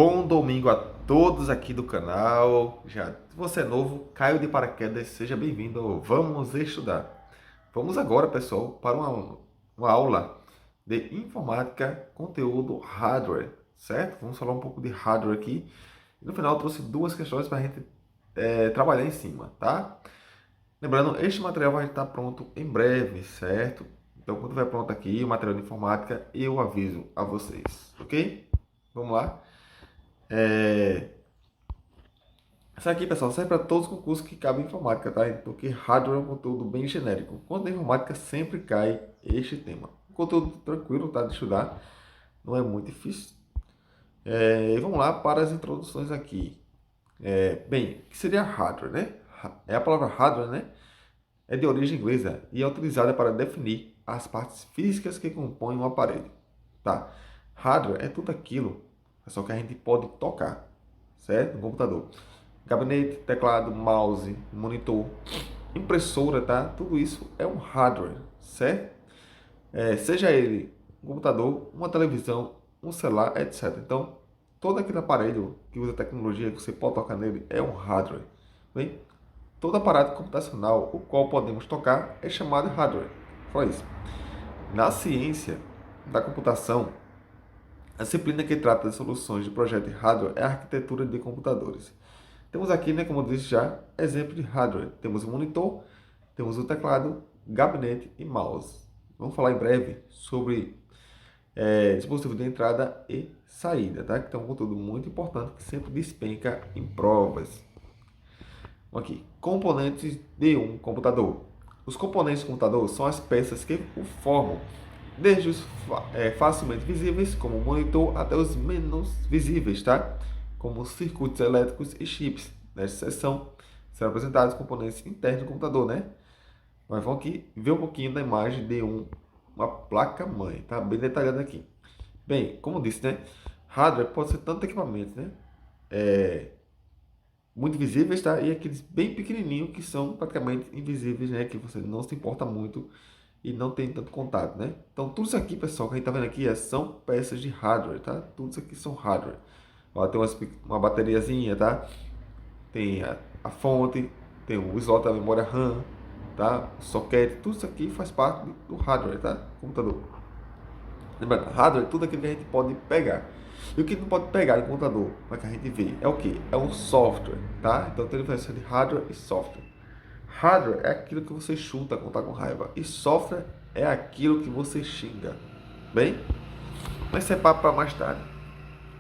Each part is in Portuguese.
Bom domingo a todos aqui do canal. Se você é novo, caiu de paraquedas, seja bem-vindo ao Vamos Estudar. Vamos agora, pessoal, para uma aula de informática, conteúdo hardware, certo? Vamos falar um pouco de hardware aqui. E no final eu trouxe duas questões para a gente trabalhar em cima, tá? Lembrando, este material vai estar pronto em breve, certo? Então, quando estiver pronto aqui o material de informática, eu aviso a vocês, ok? Vamos lá. Isso aqui, pessoal, serve para todos os concursos que cabem em informática, tá? Porque hardware é um conteúdo bem genérico. Quando é informática, sempre cai este tema. Um conteúdo tranquilo, tá? De estudar. Não é muito difícil. E vamos lá para as introduções aqui. Bem, o que seria hardware, né? É a palavra hardware, né? É de origem inglesa e é utilizada para definir as partes físicas que compõem um aparelho, tá? Hardware é tudo aquilo, pessoal, que a gente pode tocar, certo? No computador. Gabinete, teclado, mouse, monitor, impressora, tá? Tudo isso é um hardware, certo? Seja ele um computador, uma televisão, um celular, etc. Então, todo aquele aparelho que usa tecnologia, que você pode tocar nele, é um hardware. Bem, todo aparato computacional o qual podemos tocar é chamado de hardware. Só isso. Na ciência da computação, a disciplina que trata de soluções de projeto de hardware é a arquitetura de computadores. Temos aqui, né, como eu disse já, exemplo de hardware. Temos o monitor, temos o teclado, gabinete e mouse. Vamos falar em breve sobre dispositivo de entrada e saída, tá? Que é um conteúdo muito importante que sempre despenca em provas. Aqui, componentes de um computador. Os componentes do computador são as peças que o formam, desde os facilmente visíveis, como o monitor, até os menos visíveis, tá? Como circuitos elétricos e chips. Nesta seção serão apresentados os componentes internos do computador, né? Mas vamos aqui ver um pouquinho da imagem de uma placa-mãe, tá? Bem detalhado aqui. Bem, como disse, né? Hardware pode ser tanto equipamentos, né? Muito visíveis, tá? E aqueles bem pequenininhos que são praticamente invisíveis, né? Que você não se importa muito e não tem tanto contato, né? Então, tudo isso aqui, pessoal, que a gente tá vendo aqui são peças de hardware, tá? Tudo isso aqui são hardware. Ó, tem uma bateriazinha, tá? Tem a fonte, tem o slot da memória RAM, tá? O socket, tudo isso aqui faz parte do hardware, tá? Computador. Lembrando, hardware é tudo aquilo que a gente pode pegar. E o que não pode pegar no computador, mas que a gente vê, é o que? É um software, tá? Então tem a diferença de hardware e software. Hardware é aquilo que você chuta quando tá com raiva. E software é aquilo que você xinga. Bem? Mas isso é papo para mais tarde.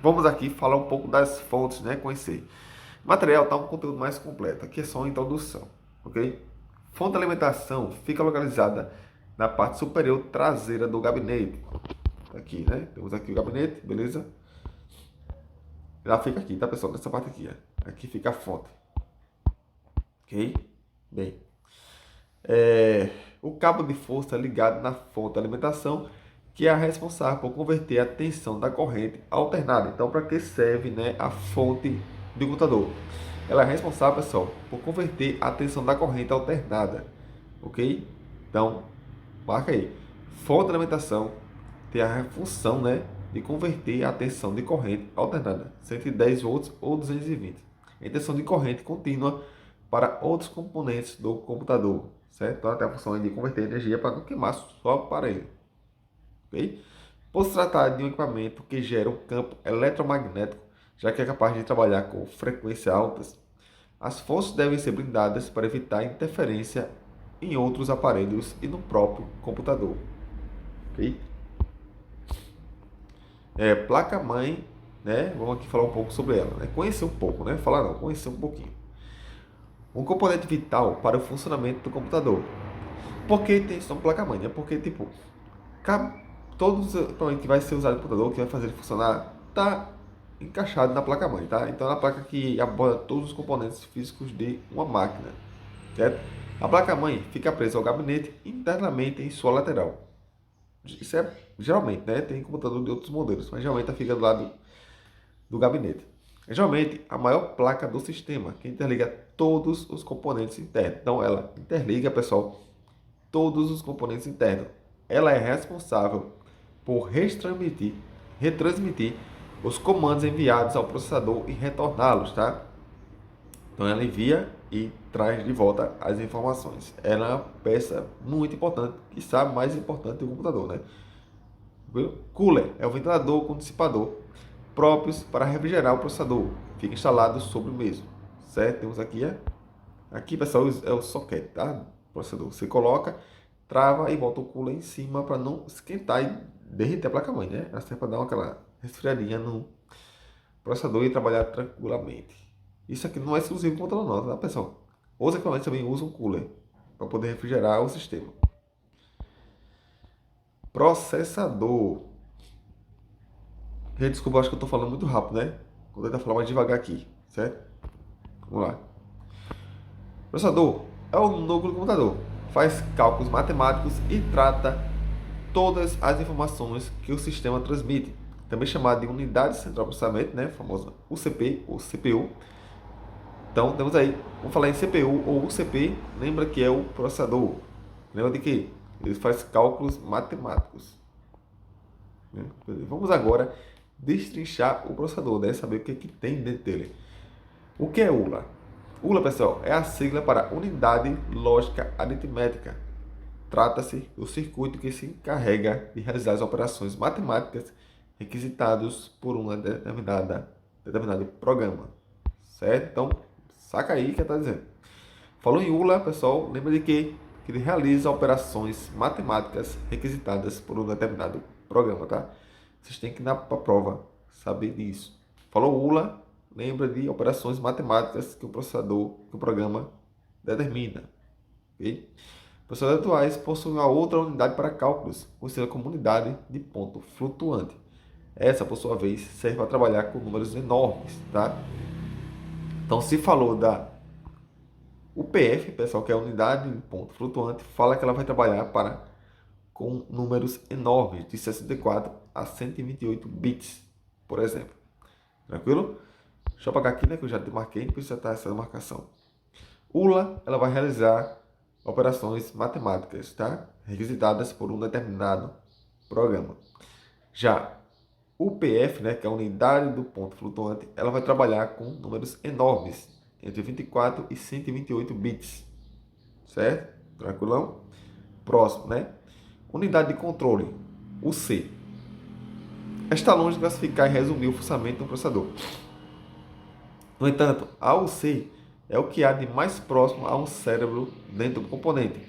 Vamos aqui falar um pouco das fontes, né? Conhecer. O material está um conteúdo mais completo. Aqui é só uma introdução, ok? Fonte de alimentação fica localizada na parte superior traseira do gabinete. Aqui, né? Temos aqui o gabinete, beleza? Ela fica aqui, tá, pessoal? Nessa parte aqui, ó. Aqui fica a fonte. Ok? Bem. O cabo de força é ligado na fonte de alimentação, que é a responsável por converter a tensão da corrente alternada. Então, para que serve, né, a fonte do computador? Ela é responsável, pessoal, por converter a tensão da corrente alternada. Ok? Então, marca aí. Fonte de alimentação tem a função, né, de converter a tensão de corrente alternada, 110 volts ou 220, em tensão de corrente contínua para outros componentes do computador, certo? Então, ela tem a função de converter energia para não queimar só o aparelho. Okay? Por se tratar de um equipamento que gera um campo eletromagnético, já que é capaz de trabalhar com frequências altas, as fontes devem ser blindadas para evitar interferência em outros aparelhos e no próprio computador. Okay? Placa-mãe, né? Vamos aqui falar um pouco sobre ela, né? Conhecer um pouco, né? Falar não, conhecer um pouquinho. Um componente vital para o funcionamento do computador. Por que tem isso na placa-mãe? Né? Porque, tipo, todos os equipamentos que vai ser usado no computador, que vai fazer ele funcionar, tá encaixado na placa-mãe, tá? Então, é a placa que aborda todos os componentes físicos de uma máquina, certo? A placa-mãe fica presa ao gabinete internamente em sua lateral. Isso é geralmente, né? Tem computador de outros modelos, mas geralmente ela fica do lado do gabinete. É geralmente a maior placa do sistema, que interliga todos os componentes internos. Então ela interliga, pessoal, todos os componentes internos. Ela é responsável por retransmitir os comandos enviados ao processador e retorná-los, tá? Então ela envia e traz de volta as informações. Ela é uma peça muito importante, que sabe mais importante do computador, né? Cooler é o ventilador com dissipador próprios para refrigerar o processador. Fica instalado sobre o mesmo, certo? Temos aqui, aqui pessoal, é o socket, tá? O processador. Você coloca, trava e bota o cooler em cima para não esquentar e derreter a placa-mãe, né? Ela serve para dar aquela resfriadinha no processador e trabalhar tranquilamente. Isso aqui não é exclusivo do computador não, tá pessoal? Os equipamentos também usam cooler para poder refrigerar o sistema. Processador. Desculpa, acho que eu estou falando muito rápido, né? Vou tentar falar mais devagar aqui, certo? Vamos lá. Processador é o núcleo do computador. Faz cálculos matemáticos e trata todas as informações que o sistema transmite. Também chamado de unidade central de processamento, né? Famosa UCP ou CPU. Então, temos aí, vamos falar em CPU ou UCP, lembra que é o processador. Lembra de quê? Ele faz cálculos matemáticos. Vamos agora destrinchar o processador, né? Saber o que tem dentro dele. O que é ULA? ULA, pessoal, é a sigla para Unidade Lógica Aritmética. Trata-se do circuito que se encarrega de realizar as operações matemáticas requisitadas por um determinado programa. Certo? Então, saca aí o que está dizendo. Falou em ULA, pessoal, lembra de que ele realiza operações matemáticas requisitadas por um determinado programa, tá? Vocês têm que ir para a prova saber disso. Falou ULA, lembra de operações matemáticas que o processador, que o programa determina. Okay? Processadores atuais possuem uma outra unidade para cálculos, conhecida como unidade de ponto flutuante. Essa, por sua vez, serve para trabalhar com números enormes, tá? Então, se falou da UPF, pessoal, que é a unidade de ponto flutuante, fala que ela vai trabalhar com números enormes, de 64 a 128 bits, por exemplo. Tranquilo? Deixa eu apagar aqui, né, que eu já demarquei, não precisa estar essa marcação. ULA, ela vai realizar operações matemáticas, tá? Requisitadas por um determinado programa. Já UPF, né, que é a unidade do ponto flutuante, ela vai trabalhar com números enormes, entre 24 e 128 bits. Certo? Tranquilão? Próximo, né? Unidade de controle, UC. Está longe de classificar e resumir o funcionamento do processador. No entanto, a UC é o que há de mais próximo a um cérebro dentro do componente.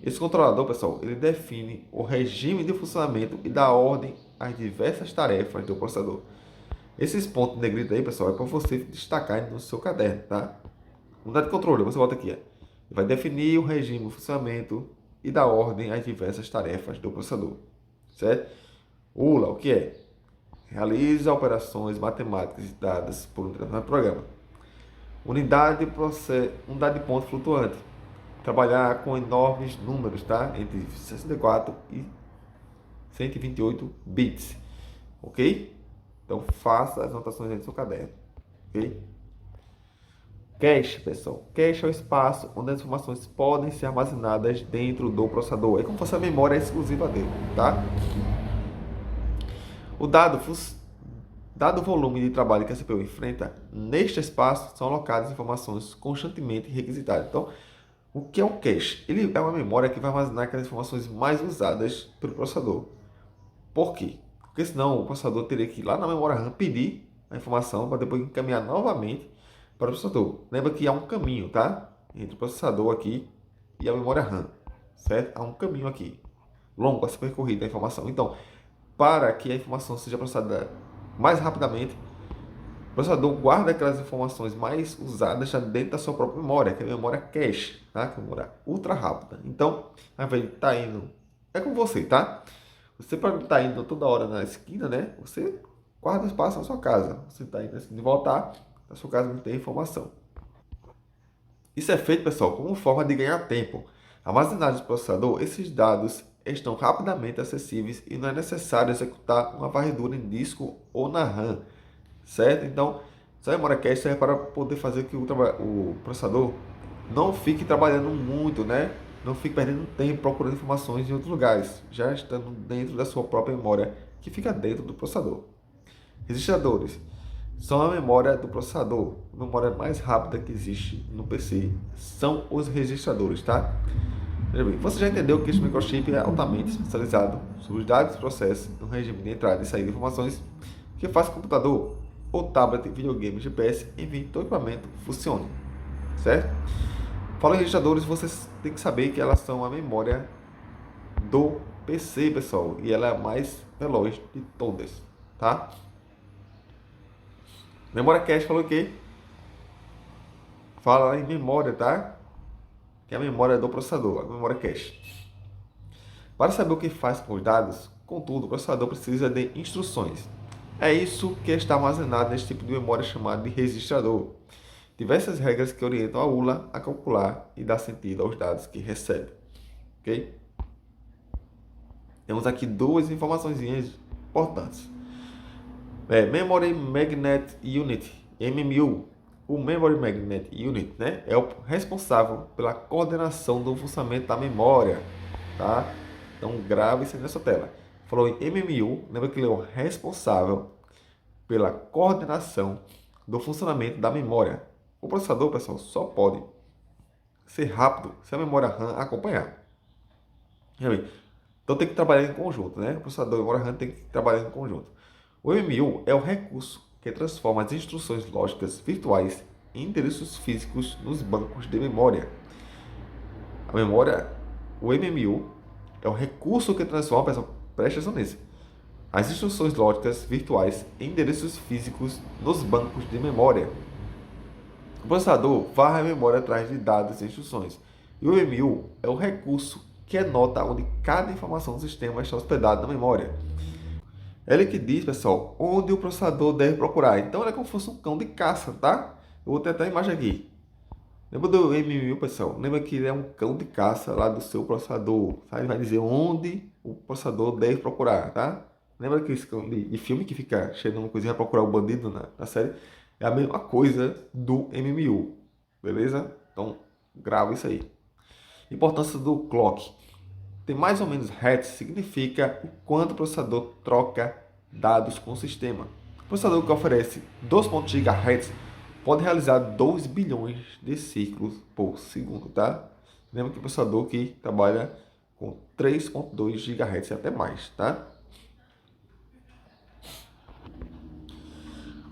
Esse controlador, pessoal, ele define o regime de funcionamento e dá ordem às diversas tarefas do processador. Esses pontos negritos aí, pessoal, é para você destacar no seu caderno, tá? Unidade de controle, você volta aqui. Vai definir o regime de funcionamento e dar ordem às diversas tarefas do processador. Certo? ULA, o que é? Realiza operações matemáticas dadas por um determinado programa. Unidade de ponto flutuante. Trabalhar com enormes números, tá? Entre 64 e 128 bits. Ok? Então faça as anotações aí no seu caderno. Ok? Cache, pessoal. Cache é o espaço onde as informações podem ser armazenadas dentro do processador. É como se fosse a memória exclusiva dele, tá? O dado o volume de trabalho que a CPU enfrenta, neste espaço são alocadas informações constantemente requisitadas. Então, o que é um cache? Ele é uma memória que vai armazenar aquelas informações mais usadas pelo processador. Por quê? Porque senão o processador teria que ir lá na memória RAM pedir a informação para depois encaminhar novamente para o processador. Lembra que há um caminho, tá? Entre o processador aqui e a memória RAM, certo? Há um caminho aqui, longo a ser percorrido a informação. Então, para que a informação seja processada mais rapidamente, o processador guarda aquelas informações mais usadas já dentro da sua própria memória, que é a memória cache, tá? Que é a memória ultra rápida. Então, ao invés de estar indo... É com você, tá? Você pode estar indo toda hora na esquina, né? Você guarda espaço na sua casa. Você está indo na esquina e voltar, na sua casa não tem informação. Isso é feito, pessoal, como forma de ganhar tempo. Armazenados no processador, esses dados estão rapidamente acessíveis e não é necessário executar uma varredura em disco ou na RAM, certo? Então, essa memória cache serve para poder fazer que o processador não fique trabalhando muito, né? Não fique perdendo tempo procurando informações em outros lugares, já estando dentro da sua própria memória, que fica dentro do processador. Registradores são a memória do processador. A memória mais rápida que existe no PC são os registradores, tá? Veja bem, você já entendeu que este microchip é altamente especializado sobre os dados e processos no regime de entrada e saída de informações que faz que o computador ou tablet, videogame, GPS, enfim, todo equipamento funcione, certo? Falando em registradores, vocês têm que saber que elas são a memória do PC, pessoal, e ela é a mais veloz de todas, tá? Memória cache falou o quê? Fala em memória, tá? Que é a memória do processador, a memória cache. Para saber o que faz com os dados, contudo, o processador precisa de instruções. É isso que está armazenado nesse tipo de memória chamada de registrador. Diversas regras que orientam a ULA a calcular e dar sentido aos dados que recebe. Ok? Temos aqui duas informações importantes. Memory Magnet Unit, MMU. O Memory Magnet Unit, né, é o responsável pela coordenação do funcionamento da memória, tá? Então grave isso aí nessa tela. Falou em MMU, lembra que ele é o responsável pela coordenação do funcionamento da memória. O processador, pessoal, só pode ser rápido se a memória RAM acompanhar. Então tem que trabalhar em conjunto, né? O processador e a memória RAM tem que trabalhar em conjunto. O MMU é o recurso que transforma as instruções lógicas virtuais em endereços físicos nos bancos de memória. A memória, o MMU, é o recurso que transforma, pessoal, presta atenção nisso, as instruções lógicas virtuais em endereços físicos nos bancos de memória. O processador varre a memória atrás de dados e instruções. E o MMU é o recurso que anota onde cada informação do sistema está hospedada na memória. É ele que diz, pessoal, onde o processador deve procurar. Então, ele é como se fosse um cão de caça, tá? Eu vou tentar a imagem aqui. Lembra do MMU, pessoal? Lembra que ele é um cão de caça lá do seu processador. Tá? Ele vai dizer onde o processador deve procurar, tá? Lembra aquele cão de filme que fica cheio de uma coisinha para procurar o bandido na série? É a mesma coisa do MMU, beleza? Então, grava isso aí. Importância do clock. Tem mais ou menos hertz significa o quanto o processador troca dados com o sistema. O processador que oferece 2.0 GHz pode realizar 2 bilhões de ciclos por segundo, tá? Lembra que o processador que trabalha com 3.2 GHz e até mais, tá?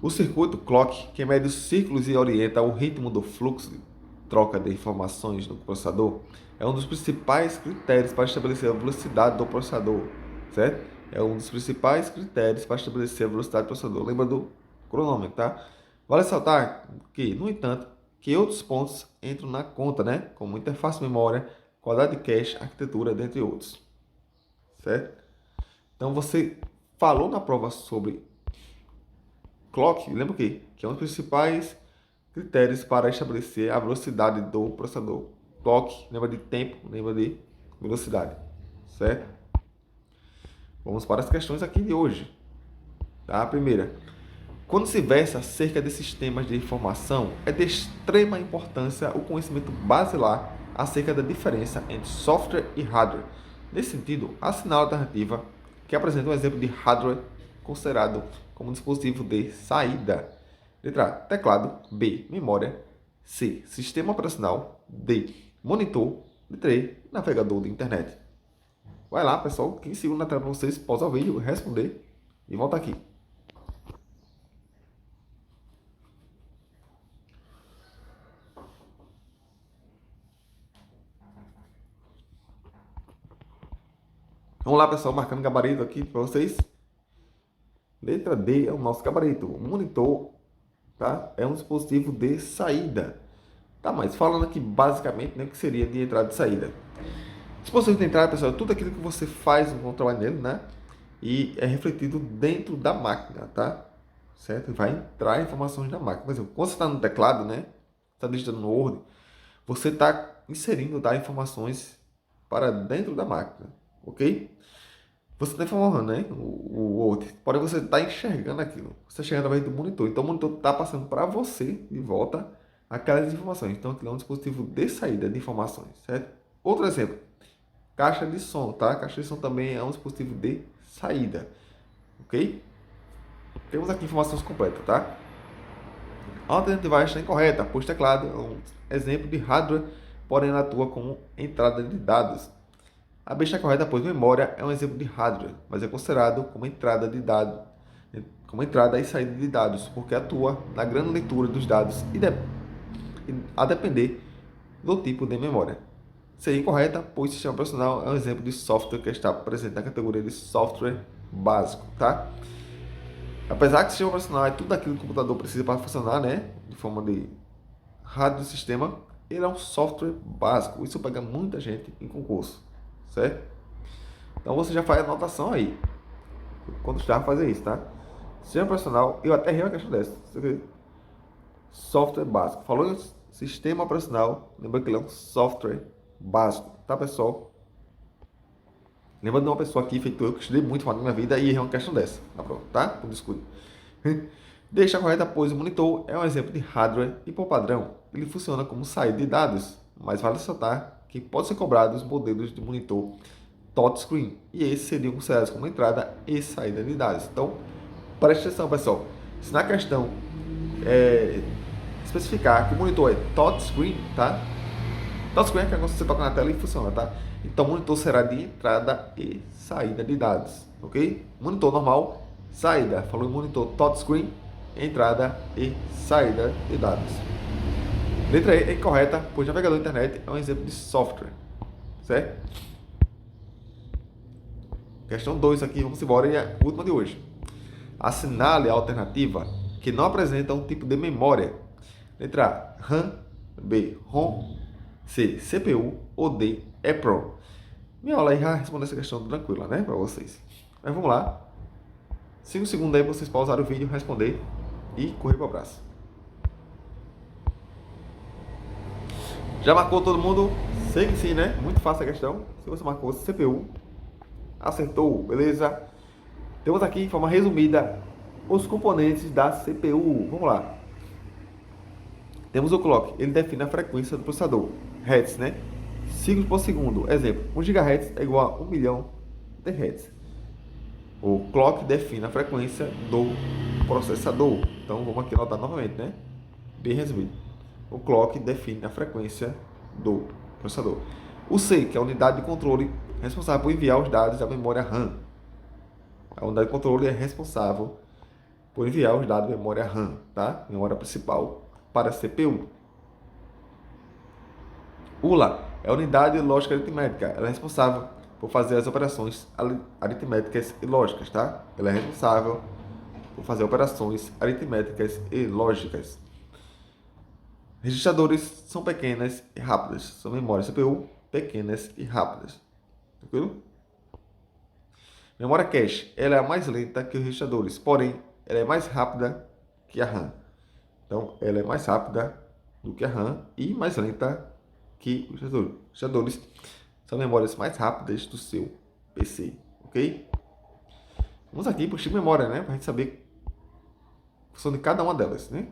O circuito clock, que mede os ciclos e orienta o ritmo do fluxo de troca de informações no processador, é um dos principais critérios para estabelecer a velocidade do processador, certo? É um dos principais critérios para estabelecer a velocidade do processador. Lembra do cronômetro, tá? Vale ressaltar que, no entanto, que outros pontos entram na conta, né? Como interface de memória, qualidade de cache, arquitetura, dentre outros, certo? Então, você falou na prova sobre clock, lembra o quê? Que é um dos principais critérios para estabelecer a velocidade do processador. Clock, lembra de tempo, lembra de velocidade, certo? Vamos para as questões aqui de hoje. Tá? A primeira. Quando se versa acerca de sistemas de informação, é de extrema importância o conhecimento basilar acerca da diferença entre software e hardware. Nesse sentido, assinala a alternativa que apresenta um exemplo de hardware considerado como um dispositivo de saída. Letra A, teclado. B, memória. C, sistema operacional. D, monitor. Letra E, navegador de internet. Vai lá, pessoal, 15 segundos na tela para vocês pausar o vídeo, responder e volta aqui. Vamos lá, pessoal, marcando gabarito aqui para vocês. Letra D é o nosso gabarito. O monitor, tá? É um dispositivo de saída. Tá, mas falando aqui basicamente, né, o que seria de entrada e saída. Dispositivo de entrada, pessoal, é tudo aquilo que você faz no trabalho nele, né? E é refletido dentro da máquina, tá? Certo? Vai entrar informações da máquina. Por exemplo, quando você está no teclado, né? Está digitando no Word, você está inserindo, tá, informações para dentro da máquina, ok? Você está informando, né? O Word. Porém, você está enxergando aquilo. Você está enxergando através do monitor. Então, o monitor está passando para você de volta aquelas informações. Então, aquilo é um dispositivo de saída de informações, certo? Outro exemplo. Caixa de som, tá? Caixa de som também é um dispositivo de saída, ok? Temos aqui informações completas, tá? A alternativa A está incorreta, pois teclado é um exemplo de hardware, porém ela atua como entrada de dados. A B está correta, pois memória é um exemplo de hardware, mas é considerado como entrada de dados, como entrada e saída de dados, porque atua na grande leitura dos dados a depender do tipo de memória. Seria incorreta, pois o sistema operacional é um exemplo de software que está presente na categoria de software básico, tá? Apesar que o sistema operacional é tudo aquilo que o computador precisa para funcionar, né? De forma de hardware do sistema, ele é um software básico. Isso pega muita gente em concurso, certo? Então você já faz a anotação aí, quando estudar fazer isso, tá? Sistema operacional, eu até errei uma questão dessa. Software básico. Falou em sistema operacional, lembra que ele é um software básico, tá, pessoal? Lembra de uma pessoa aqui, feito eu, que estudei muito na minha vida e errei uma questão dessa. Tá pronto, tá? Não descuide. Deixa correta, pois o monitor é um exemplo de hardware e, por padrão, ele funciona como saída de dados, mas vale ressaltar que pode ser cobrado os modelos de monitor touchscreen, e esses seriam considerados como entrada e saída de dados. Então, preste atenção, pessoal. Se na questão especificar que o monitor é touchscreen, tá? Touchscreen é que você toca na tela e funciona, tá? Então, o monitor será de entrada e saída de dados, ok? Monitor normal, saída. Falou em monitor touchscreen, entrada e saída de dados. Letra E é incorreta, pois navegador de internet é um exemplo de software, certo? Questão 2 aqui, vamos embora, e a última de hoje. Assinale a alternativa que não apresenta um tipo de memória. Letra A, RAM, B, ROM, C, CPU ou D, EPROM. Minha aula aí já respondeu essa questão tranquila, né, para vocês. Mas vamos lá. 5 segundos aí vocês pausarem o vídeo, responder e correr para o abraço. Já marcou todo mundo? Sei que sim, né? Muito fácil a questão. Se você marcou CPU, acertou, beleza? Temos aqui, de forma resumida, os componentes da CPU. Vamos lá. Temos o clock, ele define a frequência do processador. Hertz, né? Ciclos por segundo. Exemplo, 1 GHz é igual a 1 milhão de Hertz. O clock define a frequência do processador. Então, vamos aqui anotar novamente, né? Bem resumido. O clock define a frequência do processador. O C, que é a unidade de controle responsável por enviar os dados da memória RAM. A unidade de controle é responsável por enviar os dados da memória RAM, tá? Memória principal para a CPU. ULA é a unidade de lógica aritmética. Ela é responsável por fazer as operações aritméticas e lógicas, tá? Ela é responsável por fazer operações aritméticas e lógicas. Registradores são pequenas e rápidas. São memórias CPU pequenas e rápidas. Tranquilo? Memória cache, ela é mais lenta que os registradores, porém, ela é mais rápida que a RAM. Então, ela é mais rápida do que a RAM e mais lenta que os registradores. Os registradores são memórias mais rápidas do seu PC, ok? Vamos aqui para o tipo de memória, né? Para a gente saber a função de cada uma delas, né?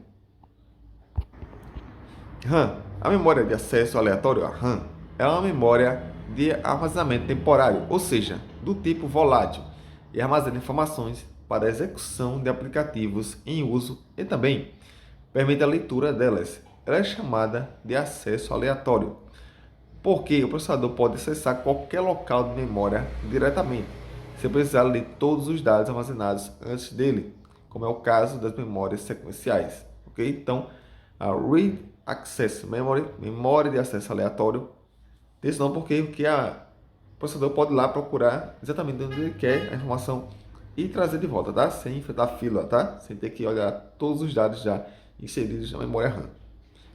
RAM, a memória de acesso aleatório, a RAM, é uma memória de armazenamento temporário, ou seja, do tipo volátil, e armazena informações para a execução de aplicativos em uso e também permite a leitura delas. Ela é chamada de acesso aleatório, porque o processador pode acessar qualquer local de memória diretamente, sem precisar ler todos os dados armazenados antes dele, como é o caso das memórias sequenciais, ok? Então, a Read Access Memory, memória de acesso aleatório, tem esse nome porque o processador pode ir lá procurar exatamente onde ele quer a informação e trazer de volta, tá? Sem enfrentar fila, tá? Sem ter que olhar todos os dados já inseridos na memória RAM.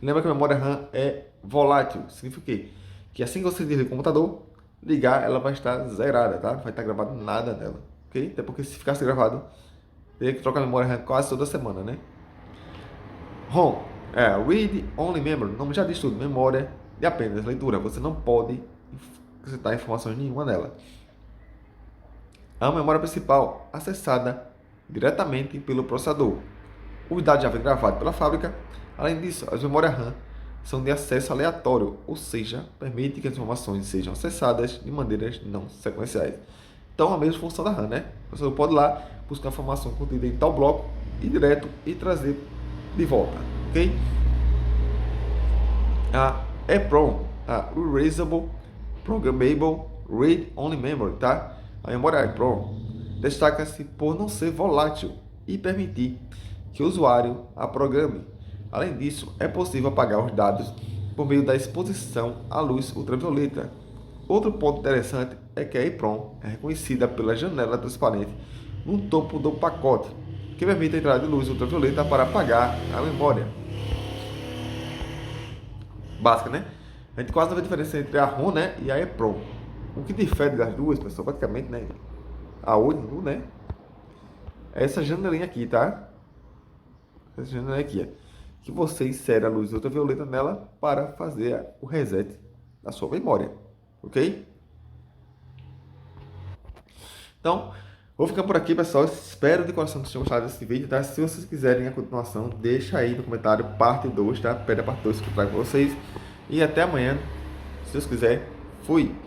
Lembra que a memória RAM é volátil, significa o quê? Que assim que você desliga o computador, ligar, ela vai estar zerada, tá? Não vai estar gravado nada nela, ok? Até porque se ficasse gravado, teria que trocar a memória RAM quase toda semana, né? ROM, Read Only Memory, o nome já diz tudo, memória de apenas leitura, você não pode acrescentar informações nenhuma nela. A memória principal acessada diretamente pelo processador. Os dados já vêm gravados pela fábrica. Além disso, as memórias RAM são de acesso aleatório, ou seja, permite que as informações sejam acessadas de maneiras não sequenciais. Então, a mesma função da RAM, né? O processador pode ir lá, buscar a informação contida em tal bloco, ir direto e trazer de volta, ok? A EEPROM, a Erasable Programmable Read Only Memory, tá? A memória EEPROM destaca-se por não ser volátil e permitir que o usuário a programe. Além disso, é possível apagar os dados por meio da exposição à luz ultravioleta. Outro ponto interessante é que a EEPROM é reconhecida pela janela transparente no topo do pacote, que permite a entrada de luz ultravioleta para apagar a memória. Básica, né? A gente quase não vê diferença entre a ROM, né, e a EEPROM. O que difere das duas, pessoal, praticamente, né, a olho nu, né, é essa janelinha aqui, tá? Essa janelinha aqui, ó, que você insere a luz ultravioleta nela para fazer o reset da sua memória, ok? Então, vou ficando por aqui, pessoal. Espero de coração que vocês tenham gostado desse vídeo, tá? Se vocês quiserem a continuação, deixa aí no comentário parte 2, tá? Pede a parte 2 que eu trago pra vocês. E até amanhã, se Deus quiser. Fui!